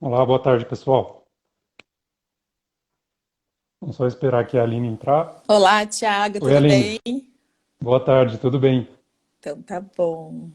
Olá, boa tarde, pessoal. Vamos só esperar aqui a Aline entrar. Olá, Thiago, Oi, tudo Aline. bem? Boa tarde, tudo bem? Então tá bom.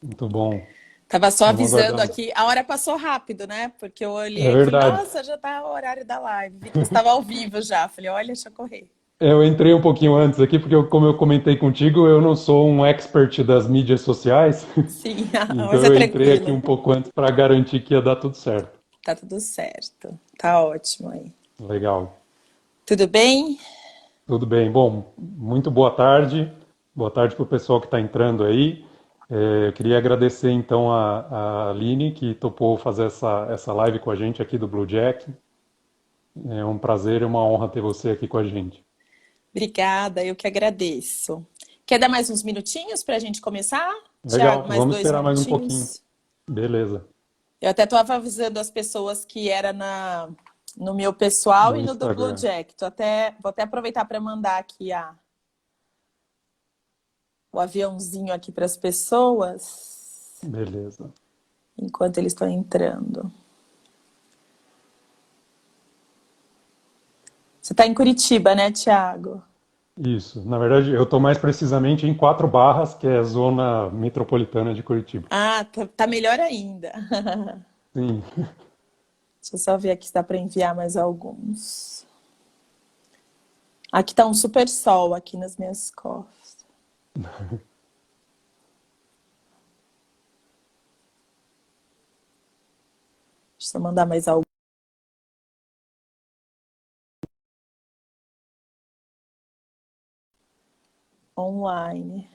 Muito bom. Tava só Vamos avisando aguardando. aqui. A hora passou rápido, né? Porque eu É olhei e falei, verdade. nossa, já tá o horário da live. Vi que você estava ao vivo já. Falei, olha, deixa eu correr. Eu entrei um pouquinho antes aqui, porque como eu comentei contigo, eu não sou um expert das mídias sociais, Sim, então mas é eu entrei aqui tranquilo. um pouco antes para garantir que ia dar tudo certo. Tá tudo certo. Tá ótimo aí. Legal. Tudo bem? Tudo bem. Bom, muito boa tarde. Boa tarde para o pessoal que está entrando aí. Eu queria agradecer então a Aline, que topou fazer essa live com a gente aqui do Blue Jack. É um prazer e uma honra ter você aqui com a gente. Obrigada, eu que agradeço. Quer dar mais uns minutinhos para a gente começar? Thiago, Legal, mais vamos dois esperar mais um pouquinho. minutinhos? Beleza. Eu até estava avisando as pessoas que era no meu pessoal No e no do Blue Instagram. Jack. Vou até aproveitar para mandar aqui o aviãozinho aqui para as pessoas Beleza. enquanto eles estão entrando. Você está em Curitiba, né, Thiago? Isso. Na verdade, eu estou mais precisamente em Quatro Barras, que é a zona metropolitana de Curitiba. Ah, tá melhor ainda. Sim. Deixa eu só ver aqui se dá para enviar mais alguns. Aqui tá um super sol aqui nas minhas costas. Deixa eu mandar mais algum online.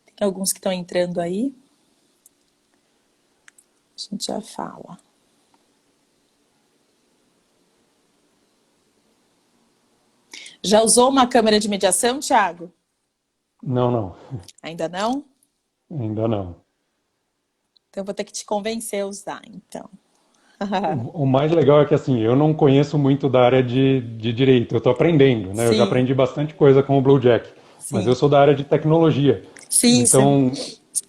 Tem alguns que estão entrando aí. A gente já fala. Já usou uma câmera de mediação, Thiago? Não, não. Ainda não? Ainda não. Então eu vou ter que te convencer a usar, então. O mais legal é que assim, eu não conheço muito da área de direito, eu estou aprendendo, né? Eu já Sim, aprendi bastante coisa com o Blue Jack, mas eu sim. sou da área de tecnologia. Sim, Então,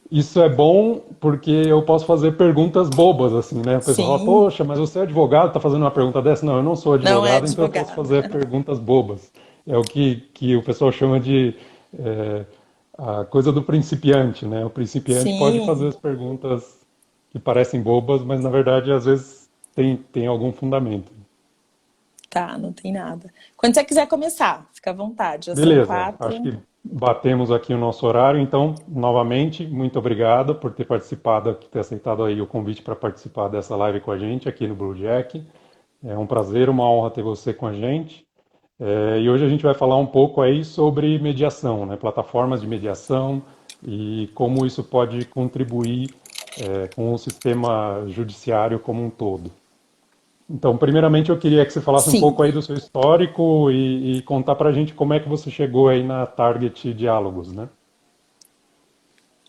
isso é bom porque eu posso fazer perguntas bobas, assim, né? O pessoal fala, sim. poxa, mas você é advogado, está fazendo uma pergunta dessa? Não, eu não sou Não é advogado, então eu posso advogada. fazer perguntas bobas. É o que o pessoal chama de é, a coisa do principiante, né? O principiante pode fazer Sim, as perguntas que parecem bobas, mas na verdade às vezes tem algum fundamento. tá, não tem nada. Quando você quiser começar, fica à vontade. Já são Beleza, acho 4. que batemos aqui o nosso horário, então, novamente, muito obrigado por ter participado, ter aceitado aí o convite para participar dessa live com a gente aqui no Blue Jack. É um prazer, uma honra ter você com a gente. E hoje a gente vai falar um pouco aí sobre mediação, né, plataformas de mediação e como isso pode contribuir, com o sistema judiciário como um todo. Então, primeiramente, eu queria que você falasse um Sim, pouco aí do seu histórico e contar para a gente como é que você chegou aí na Target Diálogos, né?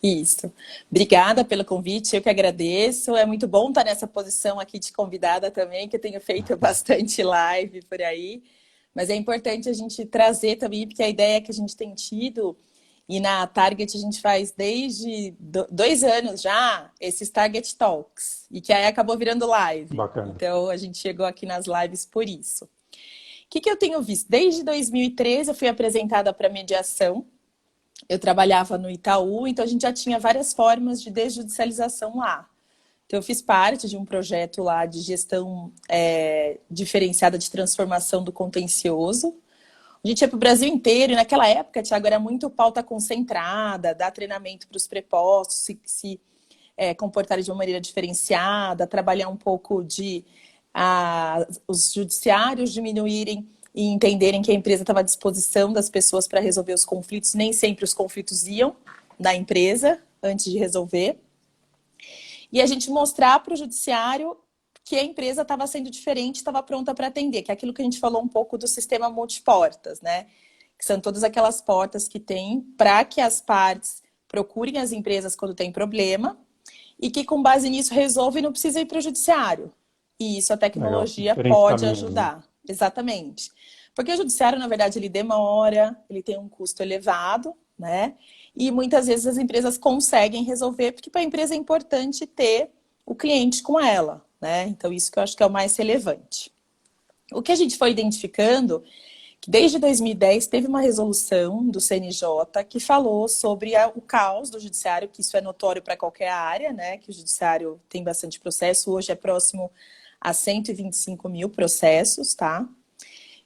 isso. Obrigada pelo convite, eu que agradeço. É muito bom estar nessa posição aqui de convidada também, que eu tenho feito bastante live por aí. Mas é importante a gente trazer também, porque a ideia que a gente tem tido, e na Target a gente faz desde 2 anos já, esses Target Talks, e que aí acabou virando live. Bacana. Então a gente chegou aqui nas lives por isso. O que eu tenho visto? Desde 2013 eu fui apresentada para mediação. Eu trabalhava no Itaú, então a gente já tinha várias formas de desjudicialização lá. Então, eu fiz parte de um projeto lá de gestão diferenciada de transformação do contencioso. A gente ia para o Brasil inteiro, e naquela época, Tiago, era muito pauta concentrada, dar treinamento para os prepostos, se comportarem de uma maneira diferenciada, trabalhar um pouco de os judiciários diminuírem e entenderem que a empresa estava à disposição das pessoas para resolver os conflitos. Nem sempre os conflitos iam da empresa antes de resolver. E a gente mostrar para o judiciário que a empresa estava sendo diferente, estava pronta para atender, que é aquilo que a gente falou um pouco do sistema multiportas, né? Que são todas aquelas portas que tem para que as partes procurem as empresas quando tem problema e que com base nisso resolve e não precisa ir para o judiciário. E isso a Legal. tecnologia Diferentes pode caminhos, né? ajudar. Exatamente. Porque o judiciário, na verdade, ele demora, ele tem um custo elevado, né? E muitas vezes as empresas conseguem resolver, porque para a empresa é importante ter o cliente com ela, né? Então, isso que eu acho que é o mais relevante. O que a gente foi identificando, que desde 2010 teve uma resolução do CNJ que falou sobre o caos do judiciário, que isso é notório para qualquer área, né? Que o judiciário tem bastante processo, hoje é próximo a 125 mil processos, tá?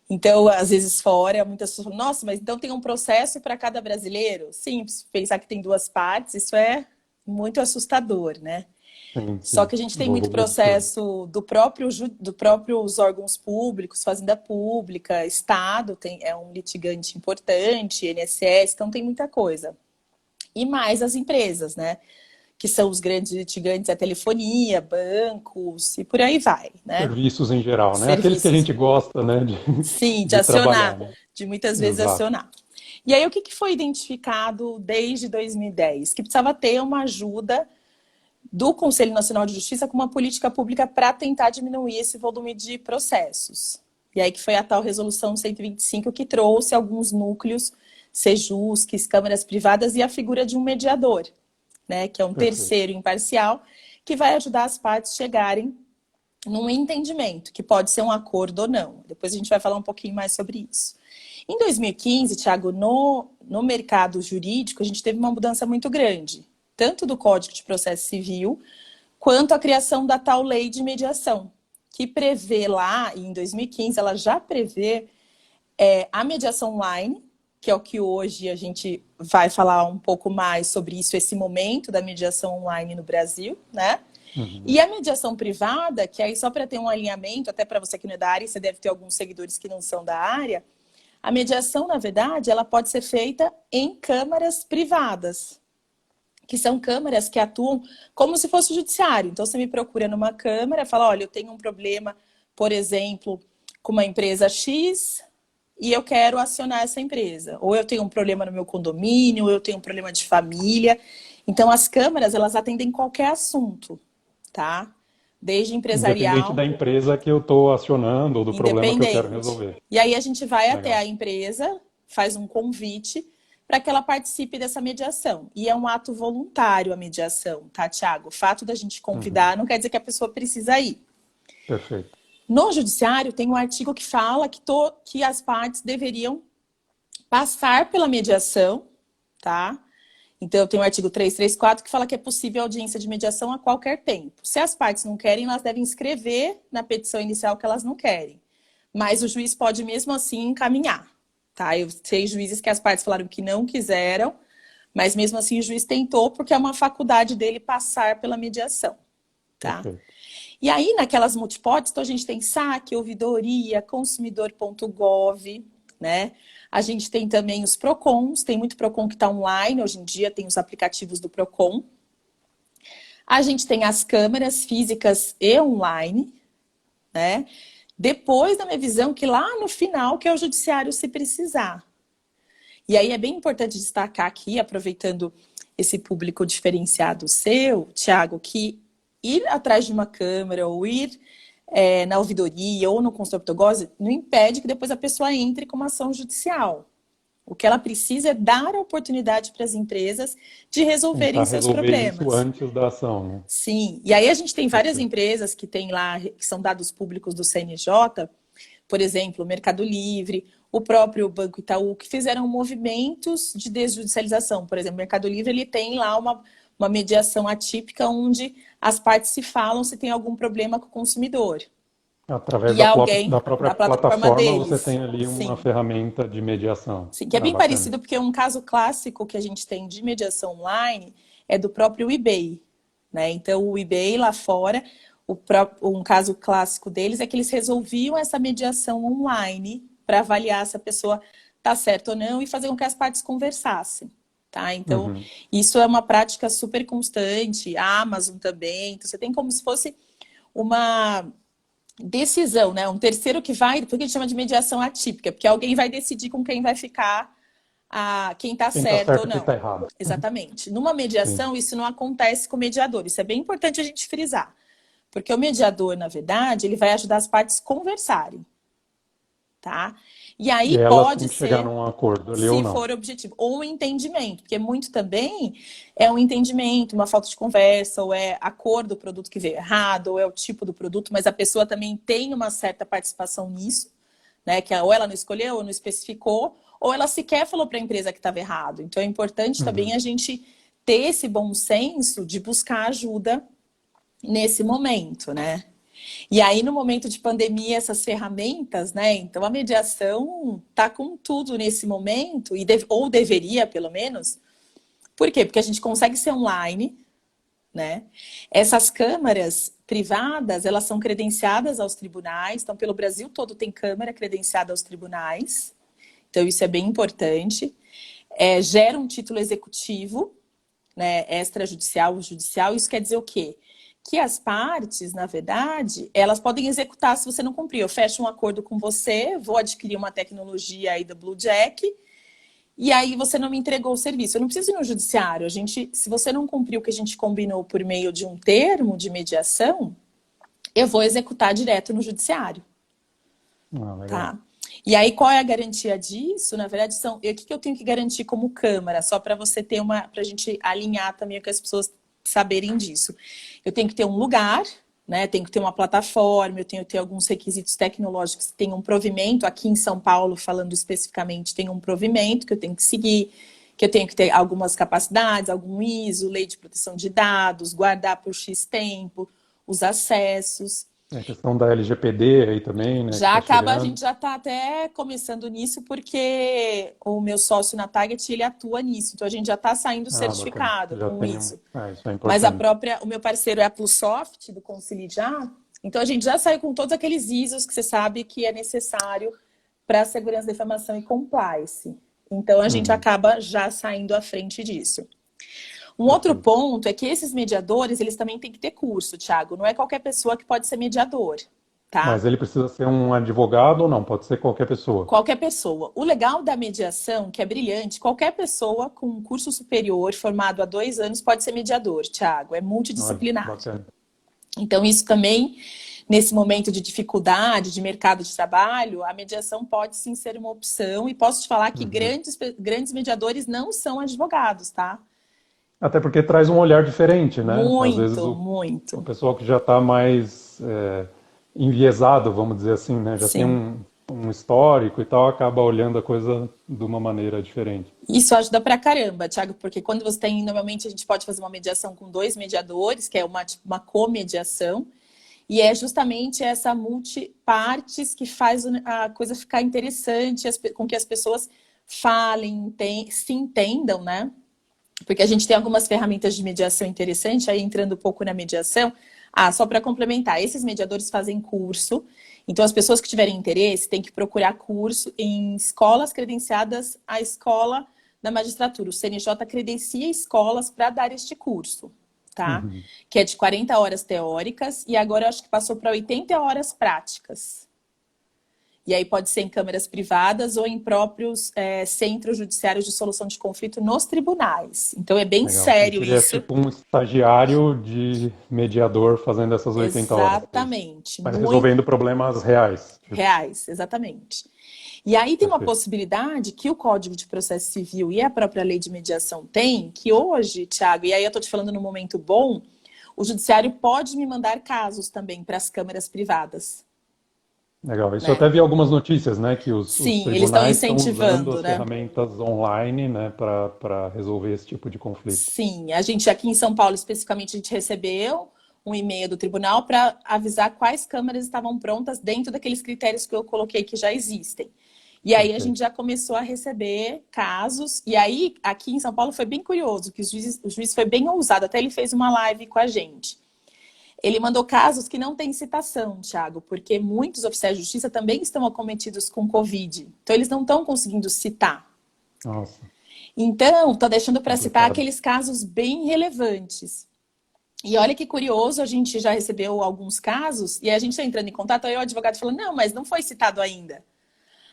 Então, às vezes fora, muitas pessoas falam, nossa, mas então tem um processo para cada brasileiro? Sim, se pensar que tem duas partes, isso é muito assustador, né? Sim, Só sim. que a gente tem muito Volume absurdo. processo do próprios órgãos públicos, Fazenda Pública, Estado é um litigante importante, INSS, então tem muita coisa. E mais as empresas, né? Que são os grandes litigantes, a telefonia, bancos e por aí vai, né? Serviços em geral, né? Aqueles que a Serviços. gente gosta, né, Sim, de de trabalhar, acionar, né? de muitas vezes Exato. acionar. E aí, o que foi identificado desde 2010? Que precisava ter uma ajuda do Conselho Nacional de Justiça com uma política pública para tentar diminuir esse volume de processos. E aí que foi a tal resolução 125 que trouxe alguns núcleos, Sejusques, câmaras privadas e a figura de um mediador, né, que é um Perfeito. terceiro imparcial que vai ajudar as partes a chegarem num entendimento, que pode ser um acordo ou não. Depois a gente vai falar um pouquinho mais sobre isso. Em 2015, Thiago, no mercado jurídico, a gente teve uma mudança muito grande, tanto do Código de Processo Civil, quanto a criação da tal lei de mediação, que prevê lá, em 2015, ela já prevê a mediação online, que é o que hoje a gente vai falar um pouco mais sobre isso, esse momento da mediação online no Brasil, né? Uhum. E a mediação privada, que aí só para ter um alinhamento, até para você que não é da área, você deve ter alguns seguidores que não são da área, a mediação, na verdade, ela pode ser feita em câmaras privadas, que são câmaras que atuam como se fosse o judiciário. Então, você me procura numa câmara, fala, olha, eu tenho um problema, por exemplo, com uma empresa X e eu quero acionar essa empresa. Ou eu tenho um problema no meu condomínio, ou eu tenho um problema de família. Então, as câmaras, elas atendem qualquer assunto, tá? Desde Independente empresarial, da empresa que eu estou acionando ou do problema que eu quero independente. resolver. E aí a gente vai até Legal. a empresa, faz um convite para que ela participe dessa mediação. E é um ato voluntário a mediação, tá, Thiago? O fato da gente Uhum. convidar não quer dizer que a pessoa precisa ir. Perfeito. No judiciário tem um artigo que fala que as partes deveriam passar pela mediação, tá? Então, tem o artigo 334 que fala que é possível audiência de mediação a qualquer tempo. Se as partes não querem, elas devem escrever na petição inicial que elas não querem. Mas o juiz pode mesmo assim encaminhar, tá? Eu sei juízes que as partes falaram que não quiseram, mas mesmo assim o juiz tentou porque é uma faculdade dele passar pela mediação, tá? Perfeito. E aí, naquelas multipods, então a gente tem saque, ouvidoria, consumidor.gov, né? A gente tem também os PROCONs, tem muito PROCON que está online, hoje em dia tem os aplicativos do PROCON. A gente tem as câmeras físicas e online, né? Depois da minha visão, que lá no final, que é o judiciário se precisar. E aí é bem importante destacar aqui, aproveitando esse público diferenciado seu, Thiago, que ir atrás de uma câmera ou ir na ouvidoria ou no consultor não impede que depois a pessoa entre com uma ação judicial. O que ela precisa é dar a oportunidade para as empresas de resolverem Tentar seus resolver isso problemas. antes da ação, né? Sim, e aí a gente tem várias Perfeito. empresas que tem lá, que são dados públicos do CNJ, por exemplo, o Mercado Livre, o próprio Banco Itaú, que fizeram movimentos de desjudicialização. Por exemplo, o Mercado Livre ele tem lá uma mediação atípica onde as partes se falam se tem algum problema com o consumidor. Através E da alguém própria da plataforma plataforma você deles. tem ali uma Sim. ferramenta de mediação. Sim, que é Ah, bem bacana. parecido, porque um caso clássico que a gente tem de mediação online é do próprio eBay, né? Então, o eBay lá fora, um caso clássico deles é que eles resolviam essa mediação online para avaliar se a pessoa está certa ou não e fazer com que as partes conversassem, tá? Então, Uhum. isso é uma prática super constante, a Amazon também. Então, você tem como se fosse uma decisão, né? Um terceiro que vai, por que a gente chama de mediação atípica? Porque alguém vai decidir com quem vai ficar quem está Quem está certo ou certo e quem está não. errado. Exatamente. Numa Sim. mediação, isso não acontece com o mediador. Isso é bem importante a gente frisar. Porque o mediador, na verdade, ele vai ajudar as partes a conversarem. tá? E E aí elas têm pode que chegar ser, num acordo ali ou se não. for objetivo, ou um entendimento, porque muito também é um entendimento, uma falta de conversa, ou é a cor do produto que veio errado, ou é o tipo do produto, mas a pessoa também tem uma certa participação nisso, né? Que ou ela não escolheu, ou não especificou, ou ela sequer falou para a empresa que estava errado. Então é importante Uhum. também a gente ter esse bom senso de buscar ajuda nesse momento, né? E aí, no momento de pandemia, essas ferramentas, né? Então, a mediação tá com tudo nesse momento, ou deveria, pelo menos. Por quê? Porque a gente consegue ser online, né? Essas câmaras privadas, elas são credenciadas aos tribunais. Então, pelo Brasil todo tem câmara credenciada aos tribunais. Então, isso é bem importante. Gera um título executivo, né? Extrajudicial, judicial. Isso quer dizer o quê? Que as partes, na verdade, elas podem executar se você não cumprir. Eu fecho um acordo com você, vou adquirir uma tecnologia aí da Bluejack, e aí você não me entregou o serviço. Eu não preciso ir no judiciário. Se você não cumpriu o que a gente combinou por meio de um termo de mediação, eu vou executar direto no judiciário, Ah, legal. tá? E aí, qual é a garantia disso? Na verdade, o que eu tenho que garantir como Câmara? Só para você ter para a gente alinhar também com as pessoas saberem disso. Eu tenho que ter um lugar, né? Tenho que ter uma plataforma, eu tenho que ter alguns requisitos tecnológicos, tem um provimento, aqui em São Paulo, falando especificamente, tem um provimento que eu tenho que seguir, que eu tenho que ter algumas capacidades, algum ISO, lei de proteção de dados, guardar por X tempo, os acessos. É a questão da LGPD aí também, né, que Já está acaba, a chegando. gente já está até começando nisso, porque o meu sócio na Target, ele atua nisso, então a gente já está saindo Ah, bacana. certificado Já com tem isso. isso é Mas importante. o meu parceiro é a Plusoft, do Concili já, então a gente já saiu com todos aqueles ISOs que você sabe que é necessário para a segurança da informação e compliance. Então a gente Uhum. acaba já saindo à frente disso. Um outro Perfeito. ponto é que esses mediadores, eles também têm que ter curso, Thiago. Não é qualquer pessoa que pode ser mediador, tá? Mas ele precisa ser um advogado ou não? Pode ser qualquer pessoa. Qualquer pessoa. O legal da mediação, que é brilhante, qualquer pessoa com um curso superior, formado há 2 anos, pode ser mediador, Thiago. É Olha, multidisciplinar. bacana. Então, isso também, nesse momento de dificuldade, de mercado de trabalho, a mediação pode sim ser uma opção. E posso te falar que Uhum. grandes mediadores não são advogados, tá? Até porque traz um olhar diferente, né? Às vezes Muito, o muito. pessoal que já está mais enviesado, vamos dizer assim, né? Já tem Sim. um histórico e tal, acaba olhando a coisa de uma maneira diferente. Isso ajuda pra caramba, Thiago, porque quando você tem, normalmente a gente pode fazer uma mediação com 2 mediadores, que é uma comediação, e é justamente essa multipartes que faz a coisa ficar interessante, com que as pessoas falem, se entendam, né? Porque a gente tem algumas ferramentas de mediação interessantes, aí entrando um pouco na mediação. Só para complementar, esses mediadores fazem curso, então as pessoas que tiverem interesse têm que procurar curso em escolas credenciadas à escola da magistratura. O CNJ credencia escolas para dar este curso, tá? Uhum. Que é de 40 horas teóricas e agora eu acho que passou para 80 horas práticas. E aí pode ser em câmaras privadas ou em próprios centros judiciários de solução de conflito nos tribunais. Então é bem Legal. Ele sério seria isso. tipo um estagiário de mediador fazendo essas 80 horas, é isso. Exatamente. Mas Muito resolvendo problemas reais. Tipo, reais, exatamente. E aí tem uma perfeito. possibilidade que o Código de Processo Civil e a própria lei de mediação tem, que hoje, Thiago, e aí eu estou te falando no momento bom, o judiciário pode me mandar casos também para as câmaras privadas, Legal. Isso eu né? até vi algumas notícias, né, que os Sim, eles estão tribunais estão usando incentivando, as né? ferramentas online, né, para resolver esse tipo de conflito. Sim, a gente aqui em São Paulo, especificamente, a gente recebeu um e-mail do tribunal para avisar quais câmaras estavam prontas dentro daqueles critérios que eu coloquei que já existem. E aí a gente Perfeito. já começou a receber casos. E aí, aqui em São Paulo, foi bem curioso, que o juiz foi bem ousado. Até ele fez uma live com a gente. Ele mandou casos que não têm citação, Thiago, porque muitos oficiais de justiça também estão acometidos com Covid. Então, eles não estão conseguindo citar. Nossa, Então, estou deixando para citar complicado. aqueles casos bem relevantes. E olha que curioso, a gente já recebeu alguns casos e a gente está entrando em contato, aí o advogado fala, não, mas não foi citado ainda.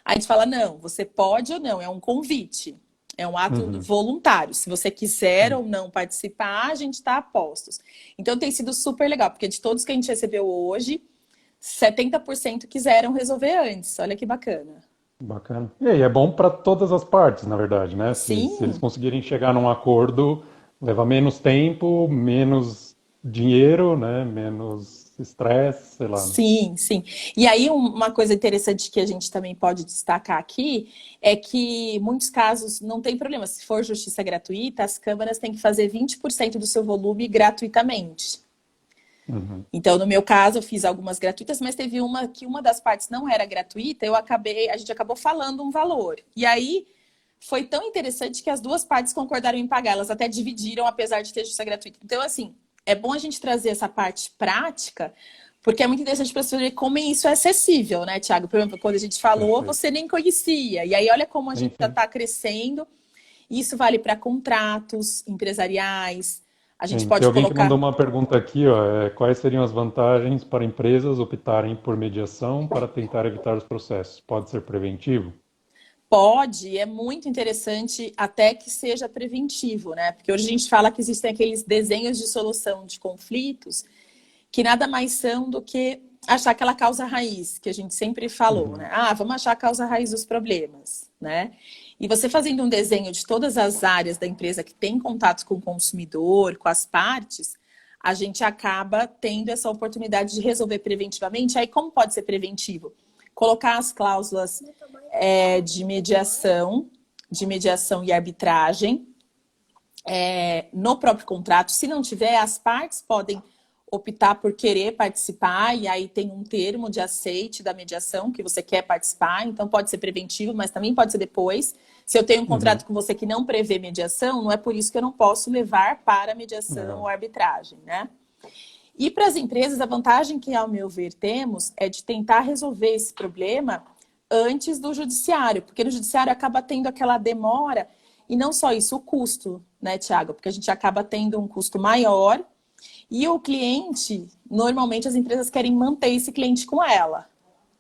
Aí a gente fala, não, você pode ou não, é um convite, é um ato Uhum. voluntário. Se você quiser Sim. ou não participar, a gente está a postos. Então tem sido super legal, porque de todos que a gente recebeu hoje, 70% quiseram resolver antes. Olha que bacana. Bacana. E aí, é bom para todas as partes, na verdade, né? Se eles Sim, conseguirem chegar num acordo, leva menos tempo, menos dinheiro, né? Menos estresse, sei lá. Né? sim, sim. E aí, uma coisa interessante que a gente também pode destacar aqui é que, em muitos casos, não tem problema. Se for justiça gratuita, as câmaras têm que fazer 20% do seu volume gratuitamente. Uhum. Então, no meu caso, eu fiz algumas gratuitas, mas teve uma que uma das partes não era gratuita, a gente acabou falando um valor. E aí foi tão interessante que as duas partes concordaram em pagar, elas até dividiram, apesar de ter justiça gratuita. Então, assim, é bom a gente trazer essa parte prática, porque é muito interessante para você ver como isso é acessível, né, Thiago? Por exemplo, quando a gente falou, Perfeito. você nem conhecia. E aí, olha como a Sim, gente já sim. está crescendo. Isso vale para contratos empresariais. A gente Sim. Tem pode alguém que mandou colocar. uma pergunta aqui, ó, quais seriam as vantagens para empresas optarem por mediação para tentar evitar os processos? Pode ser preventivo? Pode, é muito interessante até que seja preventivo, né? Porque hoje a gente fala que existem aqueles desenhos de solução de conflitos que nada mais são do que achar aquela causa raiz que a gente sempre falou, Uhum. né? Ah, vamos achar a causa raiz dos problemas, né? E você fazendo um desenho de todas as áreas da empresa que tem contatos com o consumidor, com as partes, a gente acaba tendo essa oportunidade de resolver preventivamente. Aí, como pode ser preventivo? Colocar as cláusulas de mediação e arbitragem no próprio contrato. Se não tiver, as partes podem optar por querer participar, e aí tem um termo de aceite da mediação que você quer participar, então pode ser preventivo, mas também pode ser depois. Se eu tenho um Uhum. contrato com você que não prevê mediação, não é por isso que eu não posso levar para mediação ou Legal. arbitragem, né? E para as empresas, a vantagem que, ao meu ver, temos é de tentar resolver esse problema antes do judiciário, porque no judiciário acaba tendo aquela demora, e não só isso, o custo, né, Tiago? Porque a gente acaba tendo um custo maior e o cliente, normalmente as empresas querem manter esse cliente com ela,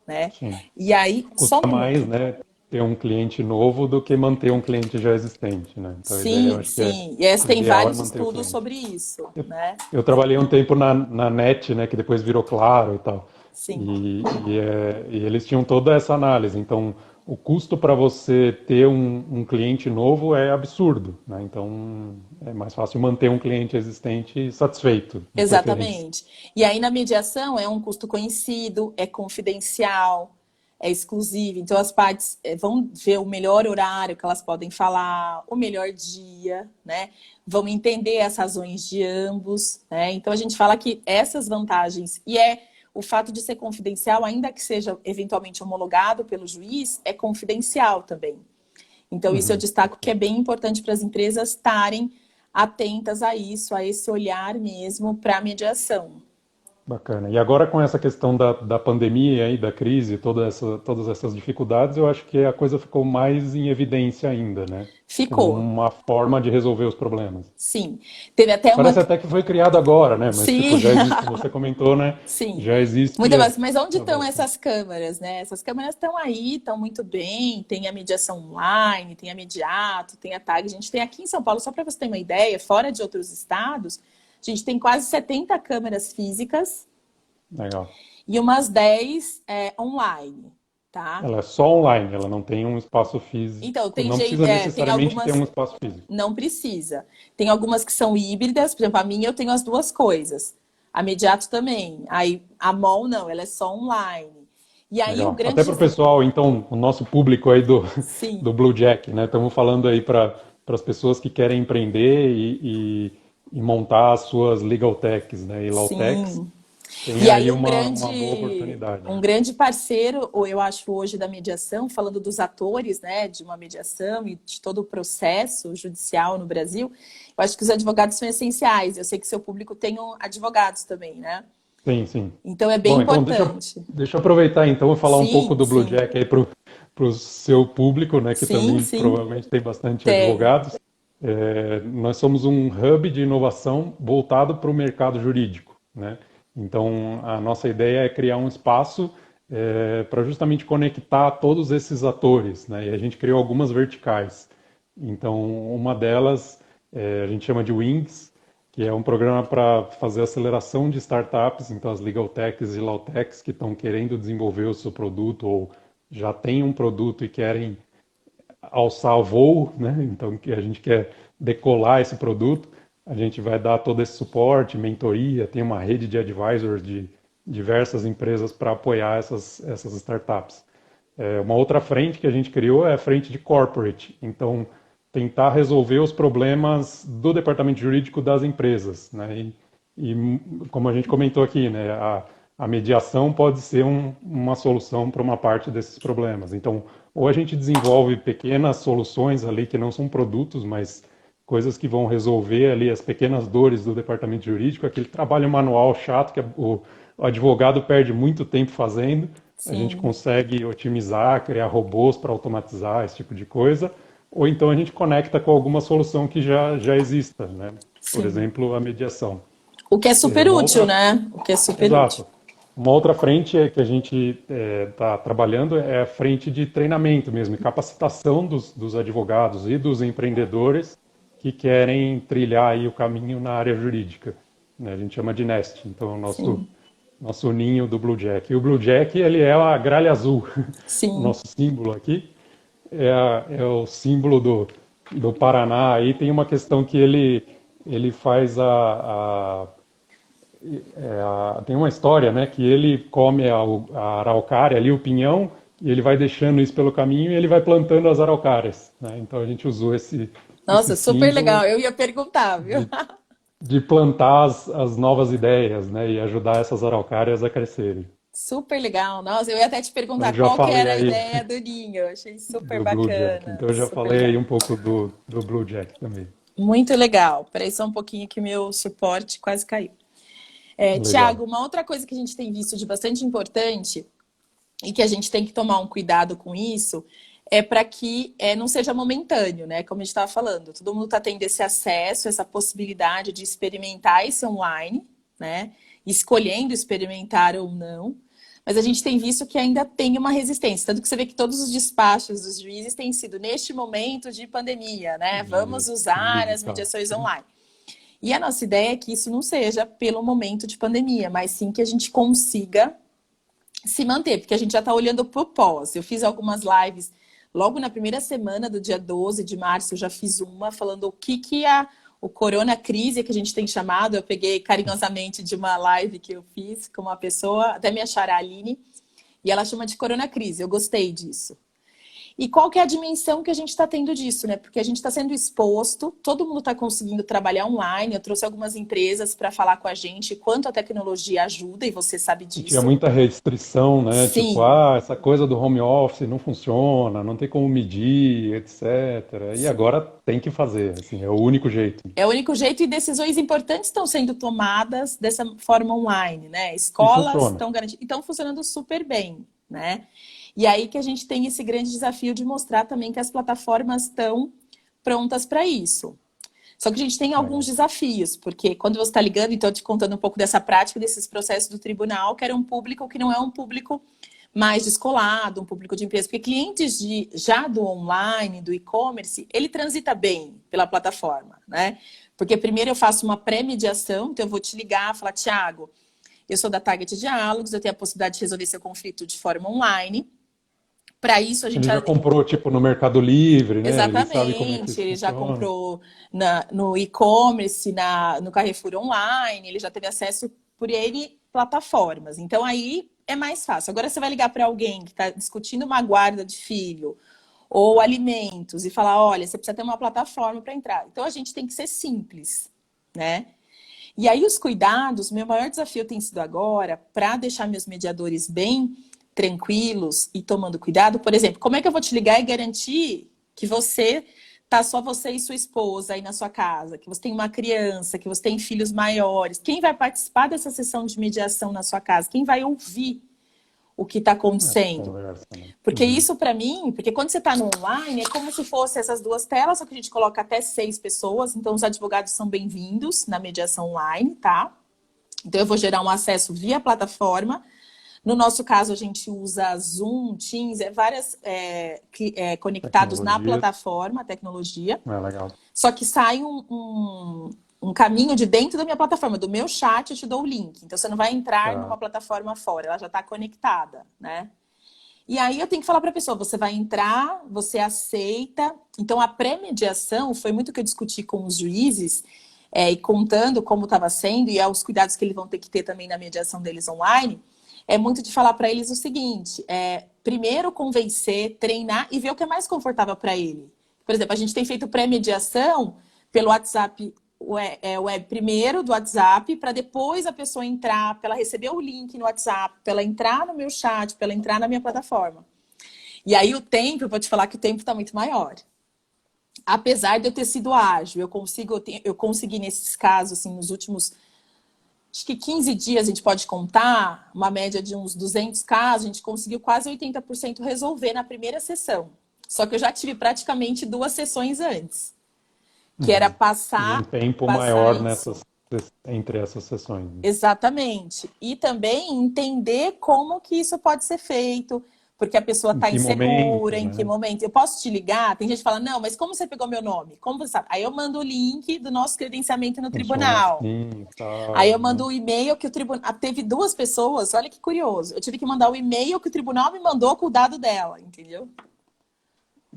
né? Sim. E aí Custa some mais, muito. né, ter um cliente novo do que manter um cliente já existente, né? Então a ideia eu Sim, acho que é sim. E essa o tem ideal é vários manter o estudos cliente. sobre isso, né? Eu trabalhei um tempo na NET, né, que depois virou Claro e tal. Sim. E eles tinham toda essa análise. Então, o custo para você ter um cliente novo é absurdo, né? Então, é mais fácil manter um cliente existente satisfeito, de preferência. Exatamente. E aí na mediação é um custo conhecido, é confidencial, é exclusivo. Então as partes vão ver o melhor horário que elas podem falar, o melhor dia, né? Vão entender as razões de ambos, né? Então a gente fala que essas vantagens e o fato de ser confidencial, ainda que seja eventualmente homologado pelo juiz, é confidencial também. Então, isso eu Uhum, destaco que é bem importante para as empresas estarem atentas a isso, a esse olhar mesmo para a mediação. bacana. E agora com essa questão da pandemia e da crise, todas essas dificuldades, eu acho que a coisa ficou mais em evidência ainda, né? Como Ficou, uma forma de resolver os problemas. sim. Teve até uma. Parece até que foi criado agora, né? Mas, tipo, Sim, já existe, como você comentou, né? sim. Já existe Muita coisa. Mas onde há estão bastante. essas câmaras, né? Essas câmaras estão aí, estão muito bem. Tem a mediação online, tem a Mediato, tem a TAG. A gente tem aqui em São Paulo, só para você ter uma ideia, fora de outros estados, a gente tem quase 70 câmeras físicas Legal. e umas 10 online, tá? Ela é só online, ela não tem um espaço Então, físico, tem não jeito, precisa tem necessariamente ter um algumas, espaço físico. não precisa. Tem algumas que são híbridas, por exemplo, a minha eu tenho as duas coisas. A Mediato também. Aí a MOL não, ela é só online. E aí o Legal. Até grande. para o pessoal, então, o nosso público aí Sim, do Blue Jack, né? Estamos falando aí para as pessoas que querem empreender e montar as suas legal techs, né? E law techs, sim. tem E aí aí uma boa oportunidade, um né? grande parceiro, ou eu acho hoje da mediação, falando dos atores, né, de uma mediação e de todo o processo judicial no Brasil, eu acho que os advogados são essenciais. Eu sei que seu público tem advogados também, né? Sim, sim. Então é bem Bom, então importante. deixa eu aproveitar então e falar um pouco Sim, do Blue sim. Jack aí para o seu público, né, que Sim, também sim, provavelmente tem bastante tem. advogados. Nós somos um hub de inovação voltado para o mercado jurídico, né? Então, a nossa ideia é criar um espaço para justamente conectar todos esses atores, né? E a gente criou algumas verticais. Então, uma delas a gente chama de Wings, que é um programa para fazer aceleração de startups, então as legal techs e law techs que estão querendo desenvolver o seu produto ou já têm um produto e querem alçar o voo, né? Então que a gente quer decolar esse produto, a gente vai dar todo esse suporte, mentoria, tem uma rede de advisors de diversas empresas para apoiar essas startups. Uma outra frente que a gente criou é a frente de corporate, então tentar resolver os problemas do departamento jurídico das empresas, né? E como a gente comentou aqui, né, a mediação pode ser uma solução para uma parte desses problemas. Então, ou a gente desenvolve pequenas soluções ali que não são produtos, mas coisas que vão resolver ali as pequenas dores do departamento jurídico, aquele trabalho manual chato que o advogado perde muito tempo fazendo, a gente Sim, consegue otimizar, criar robôs para automatizar esse tipo de coisa, ou então a gente conecta com alguma solução que já exista, né? Por sim. exemplo, a mediação. O que é super Uma útil, outra, né? O que é super útil. exato. Uma outra frente que a gente está trabalhando é a frente de treinamento mesmo, e capacitação dos advogados e dos empreendedores que querem trilhar aí o caminho na área jurídica, né? A gente chama de Nest, então é o Sim, nosso ninho do Blue Jack. E o Blue Jack, ele é a gralha azul, o sim. nosso símbolo aqui é o símbolo do Paraná. Aí tem uma questão que ele faz tem uma história, né, que ele come a araucária ali, o pinhão, e ele vai deixando isso pelo caminho e ele vai plantando as araucárias, né? Então a gente usou esse Nossa, super símbolo legal. Eu ia perguntar, viu? de, de plantar as novas ideias, né, e ajudar essas araucárias a crescerem. Super legal. Nossa, eu ia até te Então perguntar já qual que falei era a aí ideia do ninho. Eu achei super do Blue Jack. bacana, Então eu já super falei legal. aí um pouco do Blue Jack também. Muito legal. Peraí só um pouquinho que meu suporte quase caiu. Legal. Tiago, uma outra coisa que a gente tem visto de bastante importante e que a gente tem que tomar um cuidado com isso é para que não seja momentâneo, né? Como a gente estava falando, todo mundo está tendo esse acesso, essa possibilidade de experimentar esse online, né? Escolhendo experimentar ou não. Mas a gente tem visto que ainda tem uma resistência. Tanto que você vê que todos os despachos dos juízes têm sido neste momento de pandemia, né? Vamos usar as Digital. mediações online. E a nossa ideia é que isso não seja pelo momento de pandemia, mas sim que a gente consiga se manter, porque a gente já está olhando para o pós. Eu fiz algumas lives logo na primeira semana do dia 12 de março, eu já fiz uma falando o que o corona crise, que a gente tem chamado. Eu peguei carinhosamente de uma live que eu fiz com uma pessoa, até me achar a Aline, e ela chama de corona crise. Eu gostei disso. E qual que é a dimensão que a gente está tendo disso, né? Porque a gente está sendo exposto, todo mundo está conseguindo trabalhar online. Eu trouxe algumas empresas para falar com a gente quanto a tecnologia ajuda, e você sabe E tinha disso. muita restrição, né? Tipo, Sim, essa coisa do home office não funciona, não tem como medir, etc. E sim. agora tem que fazer, assim, é o único jeito. É o único jeito, e decisões importantes estão sendo tomadas dessa forma online, né? E Escolas funciona. estão garantindo, estão funcionando super bem, né? E aí que a gente tem esse grande desafio de mostrar também que as plataformas estão prontas para isso. Só que a gente tem alguns Legal. desafios, porque quando você está ligando, então te contando um pouco dessa prática, desses processos do tribunal, que era um público que não é um público mais descolado, um público de empresa, porque clientes já do online, do e-commerce, ele transita bem pela plataforma, né? Porque primeiro eu faço uma pré-mediação, então eu vou te ligar, falar, Tiago, eu sou da Target Diálogos, eu tenho a possibilidade de resolver seu conflito de forma online. Para isso, a gente Ele já comprou, tipo, no Mercado Livre, né? Ele sabe como é que exatamente, isso ele já funciona. comprou no e-commerce, no Carrefour Online, ele já teve acesso por N plataformas. Então aí é mais fácil. Agora você vai ligar para alguém que está discutindo uma guarda de filho ou alimentos e falar, olha, você precisa ter uma plataforma para entrar. Então a gente tem que ser simples, né? E aí os cuidados, meu maior desafio tem sido agora, para deixar meus mediadores bem tranquilos e tomando cuidado, por exemplo, como é que eu vou te ligar e garantir que você tá só você e sua esposa aí na sua casa, que você tem uma criança, que você tem filhos maiores? Quem vai participar dessa sessão de mediação na sua casa? Quem vai ouvir o que está Essa acontecendo? conversa, né? Porque Uhum. isso para mim, porque quando você está no online, é como se fosse essas duas telas, só que a gente coloca até 6 pessoas, então os advogados são bem-vindos na mediação online, tá? Então eu vou gerar um acesso via plataforma. No nosso caso, a gente usa Zoom, Teams, várias conectados na Tecnologias. plataforma, tecnologia. É legal. Só que sai um caminho de dentro da minha plataforma, do meu chat, eu te dou o link. Então, você não vai entrar numa Tá. plataforma fora, ela já está conectada, né? E aí eu tenho que falar para a pessoa, você vai entrar, você aceita. Então, a pré-mediação foi muito que eu discuti com os juízes, e contando como estava sendo, e os cuidados que eles vão ter que ter também na mediação deles online, é muito de falar para eles o seguinte, primeiro convencer, treinar e ver o que é mais confortável para ele. Por exemplo, a gente tem feito pré-mediação pelo WhatsApp web primeiro do WhatsApp, para depois a pessoa entrar, para ela receber o link no WhatsApp, para ela entrar no meu chat, para ela entrar na minha plataforma. E aí o tempo, eu vou te falar que o tempo está muito maior. Apesar de eu ter sido ágil, eu consegui nesses casos, assim, nos últimos, acho que 15 dias a gente pode contar, uma média de uns 200 casos, a gente conseguiu quase 80% resolver na primeira sessão. Só que eu já tive praticamente 2 sessões antes. Que era E um tempo passar maior isso. entre essas sessões. Exatamente. E também entender como que isso pode ser feito, porque a pessoa Em está que insegura, momento, em que né? momento. Eu posso te ligar? Tem gente que fala, não, mas como você pegou meu nome? Como você sabe? Aí eu mando o link do nosso credenciamento no Funciona tribunal. assim e Aí tal, eu né? mando o e-mail que o tribunal... Teve 2 pessoas, olha que curioso. Eu tive que mandar o e-mail que o tribunal me mandou com o dado dela, entendeu?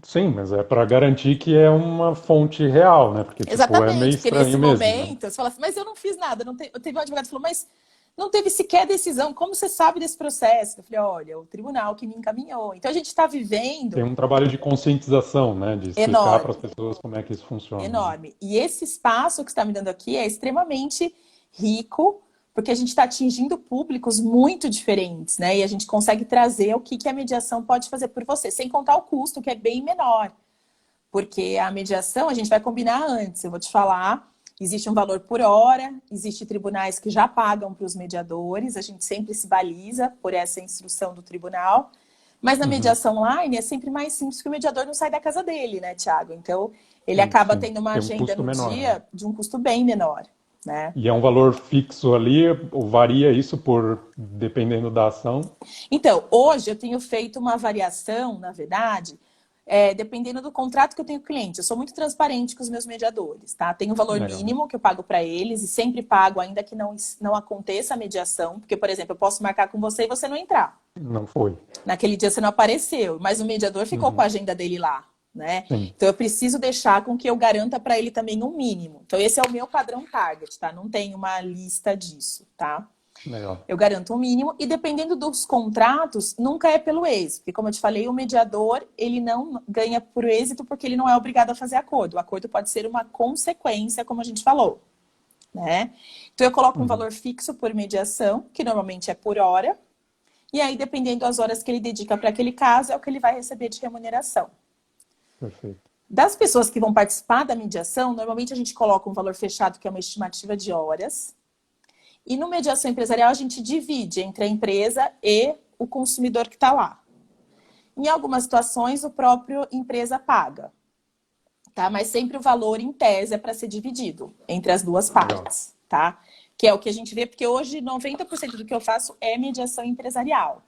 Sim, mas é para garantir que é uma fonte real, né? Porque, tipo, é meio Exatamente, porque nesse estranho mesmo, né? momento, você fala assim, mas eu não fiz nada. Não teve um advogado que falou, mas não teve sequer decisão. Como você sabe desse processo? Eu falei, olha, o tribunal que me encaminhou. Então a gente está Tem vivendo um trabalho de conscientização, né? De explicar para as enorme, pessoas como é que isso funciona, né? enorme. E esse espaço que você está me dando aqui é extremamente rico, porque a gente está atingindo públicos muito diferentes, né? E a gente consegue trazer o que a mediação pode fazer por você, sem contar o custo, que é bem menor. Porque a mediação a gente vai combinar antes, eu vou te falar, existe um valor por hora, existe tribunais que já pagam para os mediadores, a gente sempre se baliza por essa instrução do tribunal, mas na Uhum. mediação online é sempre mais simples que o mediador não sai da casa dele, né, Thiago? Então, ele Sim, acaba sim. tendo uma Tem um agenda custo no menor, né? dia de um custo bem menor, né? E é um valor fixo ali, ou varia isso por dependendo da ação? Então, hoje eu tenho feito uma variação, na verdade, dependendo do contrato que eu tenho com o cliente. Eu sou muito transparente com os meus mediadores, tá? Tem um valor Legal. mínimo que eu pago para eles e sempre pago, ainda que não aconteça a mediação, porque, por exemplo, eu posso marcar com você e você não entrar. Não foi. Naquele dia você não apareceu, mas o mediador ficou com a Uhum. agenda dele lá, né? Sim, Então eu preciso deixar com que eu garanta para ele também um mínimo. Então esse é o meu padrão target, tá? Não tem uma lista disso, tá? legal. Eu garanto um mínimo e dependendo dos contratos, nunca é pelo êxito. Porque como eu te falei, o mediador, ele não ganha por êxito porque ele não é obrigado a fazer acordo. O acordo pode ser uma consequência, como a gente falou, né? Então eu coloco um Uhum. valor fixo por mediação, que normalmente é por hora. E aí, dependendo das horas que ele dedica para aquele caso, é o que ele vai receber de remuneração. Perfeito. Das pessoas que vão participar da mediação, normalmente a gente coloca um valor fechado, que é uma estimativa de horas. E no mediação empresarial, a gente divide entre a empresa e o consumidor que está lá. Em algumas situações, o próprio empresa paga, tá? Mas sempre o valor, em tese, é para ser dividido entre as duas Legal. partes, tá? Que é o que a gente vê, porque hoje 90% do que eu faço é mediação empresarial.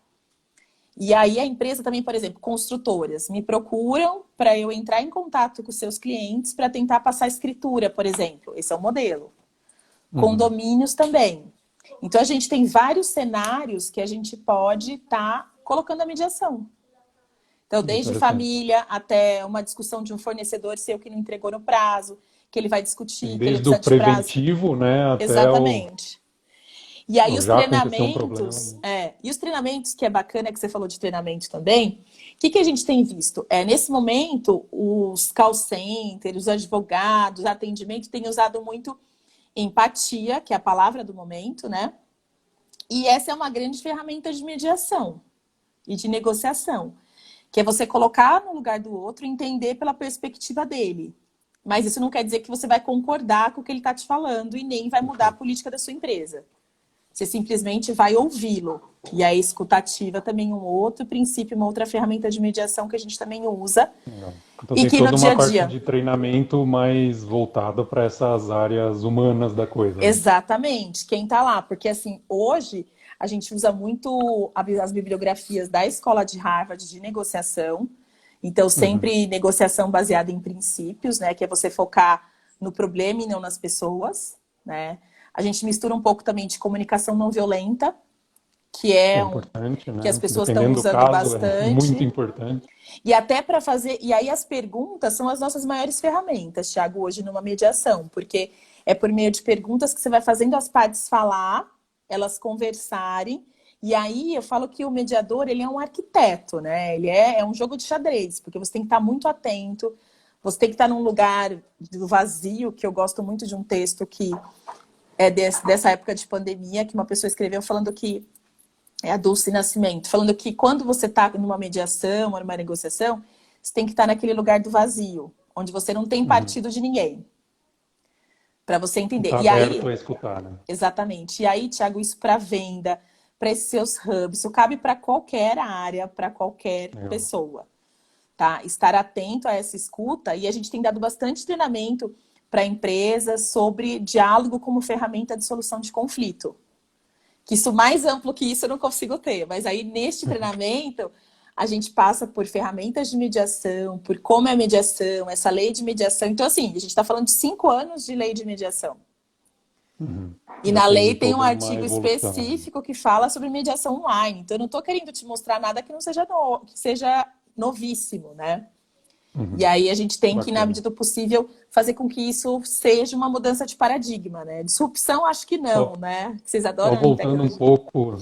E aí a empresa também, por exemplo, construtoras, me procuram para eu entrar em contato com seus clientes para tentar passar escritura, por exemplo. Esse é o modelo. Uhum. Condomínios também. Então, a gente tem vários cenários que a gente pode estar colocando a mediação. Então, desde Interessante. família até uma discussão de um fornecedor seu que não entregou no prazo, que ele vai Sim, discutir, que ele desde o precisa de prazo. preventivo, né, até Exatamente. E aí o os já aconteceu um problema, treinamentos, né? que é bacana que você falou de treinamento também, o que a gente tem visto? Nesse momento, os call centers, os advogados, atendimento, têm usado muito empatia, que é a palavra do momento, né? E essa é uma grande ferramenta de mediação e de negociação, que é você colocar no lugar do outro e entender pela perspectiva dele. Mas isso não quer dizer que você vai concordar com o que ele está te falando e nem vai mudar a Perfeito. política da sua empresa. Você simplesmente vai ouvi-lo. E a escutativa também é um outro princípio, uma outra ferramenta de mediação que a gente também usa Legal. Então e tem que no toda dia uma a parte dia... de treinamento mais voltada para essas áreas humanas da coisa, né? Exatamente, quem está lá. Porque, assim, hoje a gente usa muito as bibliografias da escola de Harvard de negociação. Então, Uhum. sempre negociação baseada em princípios, né? Que é você focar no problema e não nas pessoas, né? A gente mistura um pouco também de comunicação não violenta, que Que é é importante, que as né? pessoas estão Dependendo do usando caso, é muito bastante. importante. E até para fazer. E aí as perguntas são as nossas maiores ferramentas, Thiago, hoje numa mediação, porque é por meio de perguntas que você vai fazendo as partes falar, elas conversarem. E aí eu falo que o mediador, ele é um arquiteto, né? Ele é um jogo de xadrez, porque você tem que estar muito atento, você tem que estar num lugar do vazio, que eu gosto muito de um texto que é dessa época de pandemia, que uma pessoa escreveu falando que é a Dulce Nascimento, falando que quando você está numa mediação ou numa negociação, você tem que estar naquele lugar do vazio, onde você não tem Uhum. partido de ninguém, para você entender. Tá E aí, aberto a escutar, né? exatamente. E aí, Thiago, isso para venda, para esses seus hubs, isso cabe para qualquer área, para qualquer Legal. pessoa, tá? Estar atento a essa escuta, e a gente tem dado bastante treinamento para empresas sobre diálogo como ferramenta de solução de conflito. Que isso mais amplo que isso eu não consigo ter. Mas aí, neste treinamento, a gente passa por ferramentas de mediação, por como é a mediação, essa lei de mediação. Então, assim, a gente está falando de 5 anos de lei de mediação. Uhum. E Já na lei teve tem um toda uma artigo evolução. específico que fala sobre mediação online. Então, eu não estou querendo te mostrar nada que não seja, que seja novíssimo, né? E Uhum. aí a gente tem que, na Bacana. medida do possível, fazer com que isso seja uma mudança de paradigma, né? Disrupção, acho que não, Só, né? Vocês só adoram voltando um tecnologia. pouco,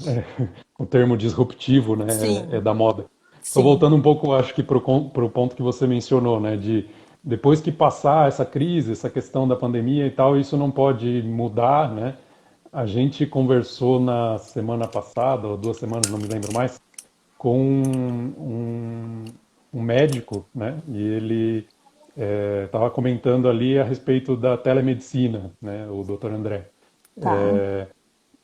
o termo disruptivo, né, é Sim, da moda. Só sim. voltando um pouco, acho que para o ponto que você mencionou, né, de depois que passar essa crise, essa questão da pandemia e tal, isso não pode mudar, né? A gente conversou na semana passada, ou 2 semanas, não me lembro mais, com um médico, né? E ele estava comentando ali a respeito da telemedicina, né? O Dr. André. Tá,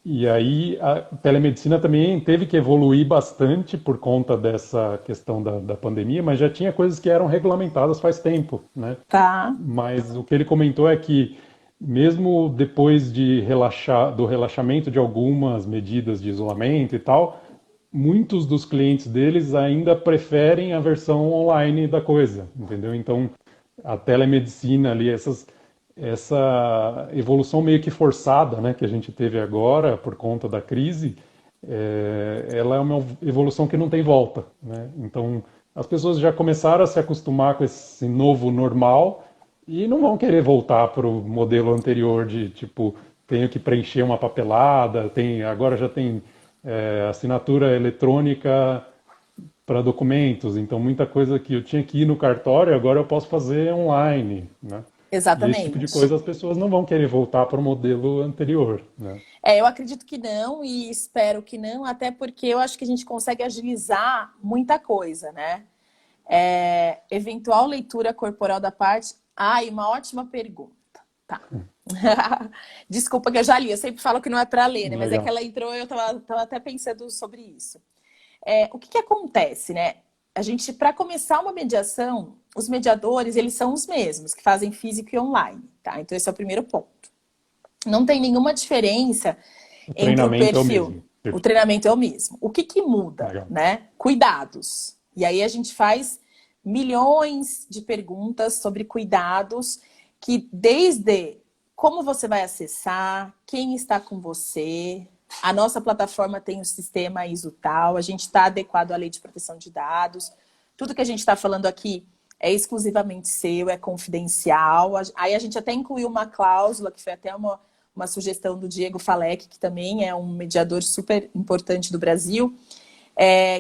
E aí a telemedicina também teve que evoluir bastante por conta dessa questão da pandemia, mas já tinha coisas que eram regulamentadas faz tempo, né? tá. Mas o que ele comentou é que mesmo depois do relaxamento de algumas medidas de isolamento e tal, muitos dos clientes deles ainda preferem a versão online da coisa, entendeu? Então, a telemedicina ali, essa evolução meio que forçada, né, que a gente teve agora por conta da crise, ela é uma evolução que não tem volta, né? Então, as pessoas já começaram a se acostumar com esse novo normal e não vão querer voltar para o modelo anterior de tipo tenho que preencher uma papelada, agora já tem assinatura eletrônica para documentos, então muita coisa que eu tinha que ir no cartório, agora eu posso fazer online, né? E esse tipo de Exatamente. coisa as pessoas não vão querer voltar para o modelo anterior, né? Eu acredito que não e espero que não, até porque eu acho que a gente consegue agilizar muita coisa, né? Eventual leitura corporal da parte. Ai, uma ótima pergunta. Tá. Desculpa que eu já li, eu sempre falo que não é para ler, né? Mas é que Legal. ela entrou e eu tava até pensando sobre isso. O que acontece, né? A gente, para começar uma mediação, os mediadores, eles são os mesmos, que fazem físico e online, tá? Então, esse é o primeiro ponto. Não tem nenhuma diferença O entre o treinamento é o perfil. mesmo. O treinamento é o mesmo. O que muda, Legal. né? Cuidados. E aí a gente faz milhões de perguntas sobre cuidados que desde como você vai acessar, quem está com você, a nossa plataforma tem o sistema ISO tal, a gente está adequado à lei de proteção de dados, tudo que a gente está falando aqui é exclusivamente seu, é confidencial. Aí a gente até incluiu uma cláusula, que foi até uma sugestão do Diego Falec, que também é um mediador super importante do Brasil,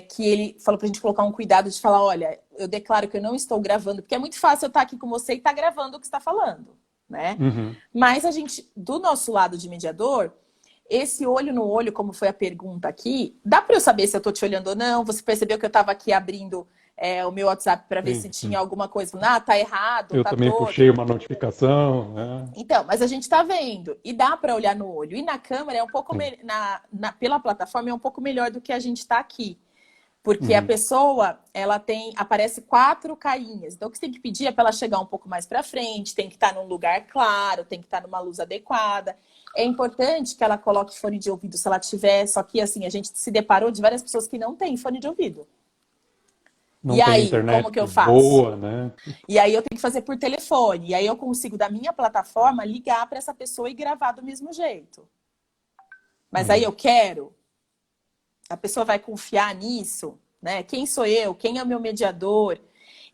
que ele falou para a gente colocar um cuidado de falar, olha, eu declaro que eu não estou gravando, porque é muito fácil eu estar aqui com você e estar gravando o que está falando, né? Uhum. Mas a gente, do nosso lado de mediador, esse olho no olho, como foi a pergunta aqui, dá para eu saber se eu estou te olhando ou não? Você percebeu que eu estava aqui abrindo o meu WhatsApp para ver Sim, se tinha sim. alguma coisa? Ah, tá errado, Eu tá também puxei torto. uma notificação, né? Então, mas a gente está vendo e dá para olhar no olho. E na câmera é um pouco Sim. pela plataforma é um pouco melhor do que a gente está aqui. Porque a Uhum. pessoa, aparece 4 carinhas. Então, o que você tem que pedir é para ela chegar um pouco mais para frente, tem que estar num lugar claro, tem que estar numa luz adequada. É importante que ela coloque fone de ouvido se ela tiver, só que assim, a gente se deparou de várias pessoas que não têm fone de ouvido. não E tem aí, internet como que eu faço? boa, né? E aí eu tenho que fazer por telefone. E aí eu consigo, da minha plataforma, ligar para essa pessoa e gravar do mesmo jeito. Mas aí Hum, eu quero, a pessoa vai confiar nisso, né? Quem sou eu? Quem é o meu mediador?